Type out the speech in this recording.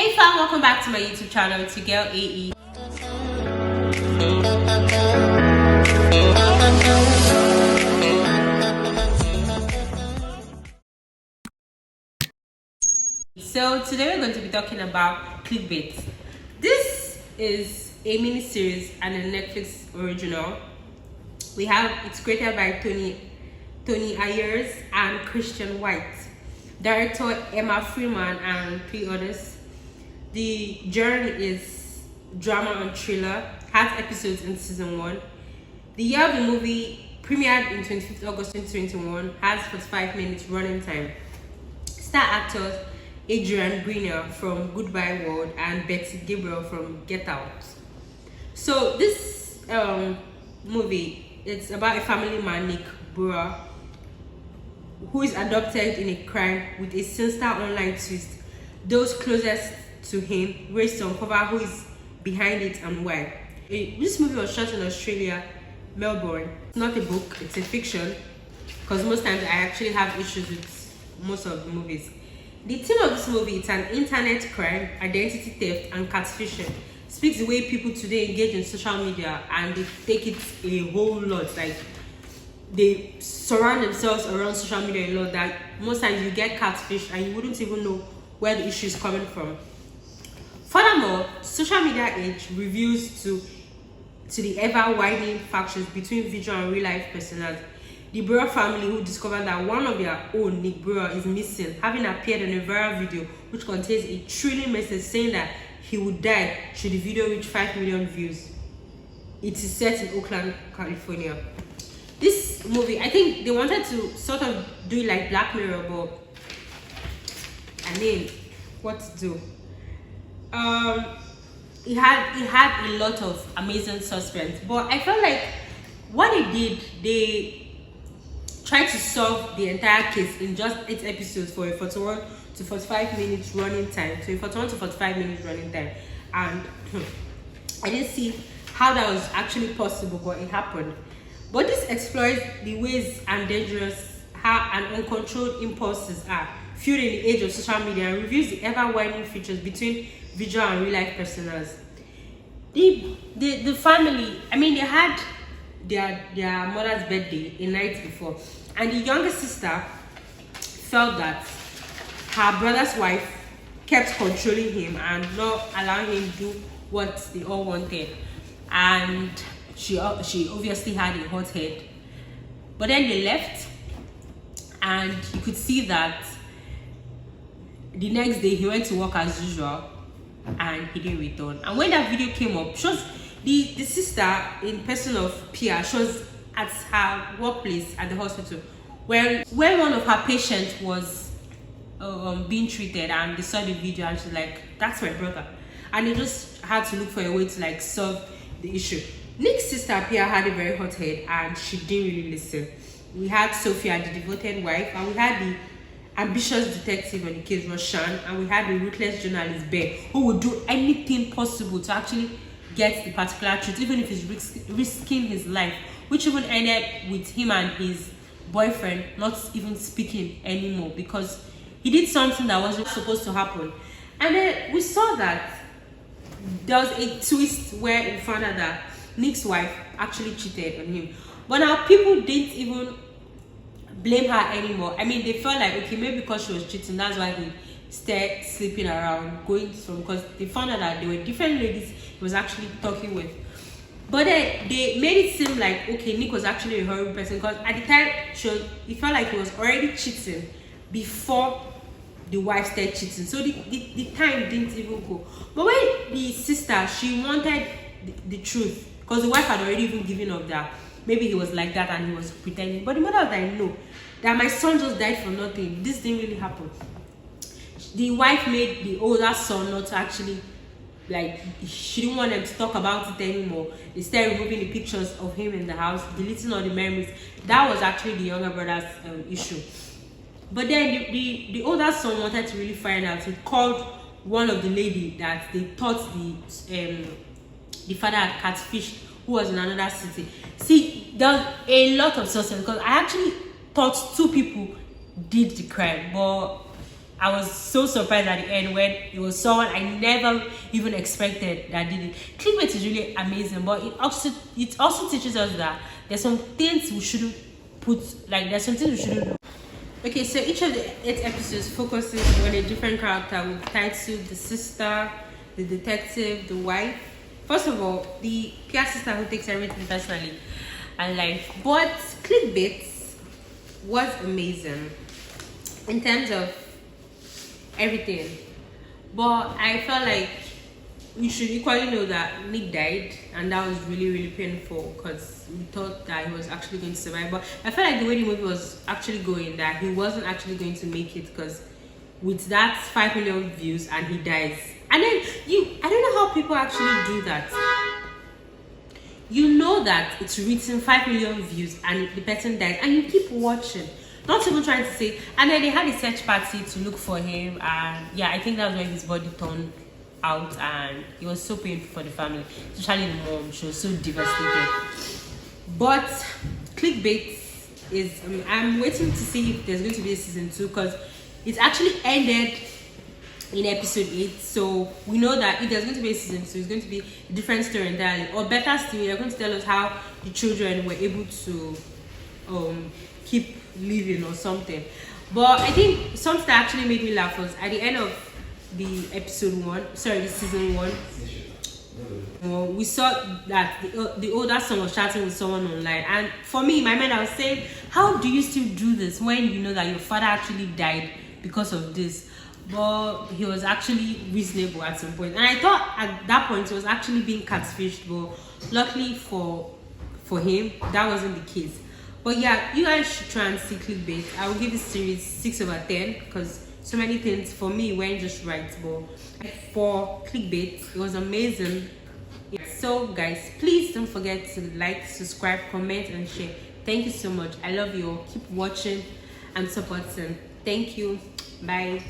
Hey fam, welcome back to my YouTube channel. It's your girl AE. So today we're going to be talking about Clickbait. This is a mini series and a Netflix original. It's created by Tony Ayers and Christian White, director Emma Freeman and 3 others. The genre is drama and thriller, has episodes in season 1. The year of the movie premiered in 25th August 2021, has 45 minutes running time. Star actors Adrian Grenier from Goodbye World and Betsy Gabriel from Get Out. So this movie, it's about a family man, Nick Brewer, who is adopted in a crime with a sinister online twist. Those closest to him race to uncover who is behind it and why. This movie was shot in Australia, Melbourne. It's not a book, it's a fiction, because most times I actually have issues with most of the movies. The theme of this movie is an internet crime, identity theft, and catfishing. Speaks the way people today engage in social media, and they take it a whole lot. Like, they surround themselves around social media a lot, that most times you get catfish and you wouldn't even know where the issue is coming from. Furthermore, social media age reveals to the ever-widening factions between virtual and real-life personas. The Brewer family, who discovered that one of their own, Nick Brewer, is missing, having appeared in a viral video which contains a thrilling message saying that he would die should the video reach 5 million views. It is set in Oakland, California. This movie, I think they wanted to sort of do it like Black Mirror, but I mean, what to do? It had a lot of amazing suspense, but I felt like what they did, they tried to solve the entire case in just 8 episodes for a 41 to 45 minutes running time. So a 41 to 45 minutes running time, and I didn't see how that was actually possible, but it happened. But this explores the ways and dangerous how and uncontrolled impulses are fueled in the age of social media, and reviews the ever-widening features between visual and real-life personas. The family, I mean, they had their mother's birthday a night before, and the younger sister felt that her brother's wife kept controlling him and not allowing him to do what they all wanted, and she obviously had a hot head. But then they left, and you could see that the next day he went to work as usual and he didn't return. And when that video came up, she was the sister, in person of Pia, she was at her workplace at the hospital when one of her patients was being treated, and they saw the video and she's like, that's my brother. And they just had to look for a way to like solve the issue. Nick's sister Pia had a very hot head and she didn't really listen. We had Sophia, the devoted wife, and we had the ambitious detective on the case, Roshan, and we had the ruthless journalist Bear, who would do anything possible to actually get the particular truth, even if he's risking his life, which even ended with him and his boyfriend not even speaking anymore because he did something that wasn't supposed to happen. And then we saw that there was a twist where we found out that Nick's wife actually cheated on him, but now people didn't even blame her anymore. I mean, they felt like, okay, maybe because she was cheating, that's why he started sleeping around, going from, because they found out that there were different ladies he was actually talking with. But then they made it seem like, okay, Nick was actually a horrible person, because at the time he felt like he was already cheating before the wife started cheating. So the time didn't even go. But when the sister, she wanted the truth, because the wife had already even given up that maybe he was like that and he was pretending. But the mother was like, no, that my son just died for nothing. This didn't really happen. The wife made the older son not to actually, like, she didn't want them to talk about it anymore. They started removing the pictures of him in the house, deleting all the memories. That was actually the younger brother's issue. But then the older son wanted to really find out. He called one of the lady that they thought the father had catfished, who was in another city. See, there was a lot of suspense, because I actually thought 2 people did the crime, but I was so surprised at the end when it was someone I never even expected that did it. Clickbait is really amazing, but it also teaches us that there's some things we shouldn't put, like there's some things we shouldn't do. Okay, so each of the 8 episodes focuses on a different character with title: the sister, the detective, the wife. First of all, the PR sister who takes everything personally and life. But Clickbait was amazing in terms of everything. But I felt like we should equally know that Nick died, and that was really, really painful because we thought that he was actually going to survive. But I felt like the way the movie was actually going, that he wasn't actually going to make it, because with that 5 million views and he dies. And then I don't know how people actually do that. You know that it's written 5 million views and the person dies, and you keep watching, not even trying to say. And then they had a search party to look for him, and yeah, I think that was when his body turned out, and it was so painful for the family, especially the mom. She was so devastated. But Clickbait is I'm waiting to see if there's going to be a season 2, because it actually ended in episode 8, so we know that if there's going to be a season 2, it's going to be a different story entirely. Or better still, they're going to tell us how the children were able to keep living or something. But I think something that actually made me laugh was at the end of the the season 1, we saw that the older son was chatting with someone online, and for me, in my mind, I was saying, how do you still do this when you know that your father actually died because of this? But he was actually reasonable at some point, and I thought at that point he was actually being catfished, but luckily for him, that wasn't the case. But yeah, you guys should try and see Clickbait. I will give this series 6/10 because so many things for me weren't just right, but for Clickbait, it was amazing. So guys, please don't forget to like, subscribe, comment, and share. Thank you so much. I love you all. Keep watching and supporting. Thank you. Bye.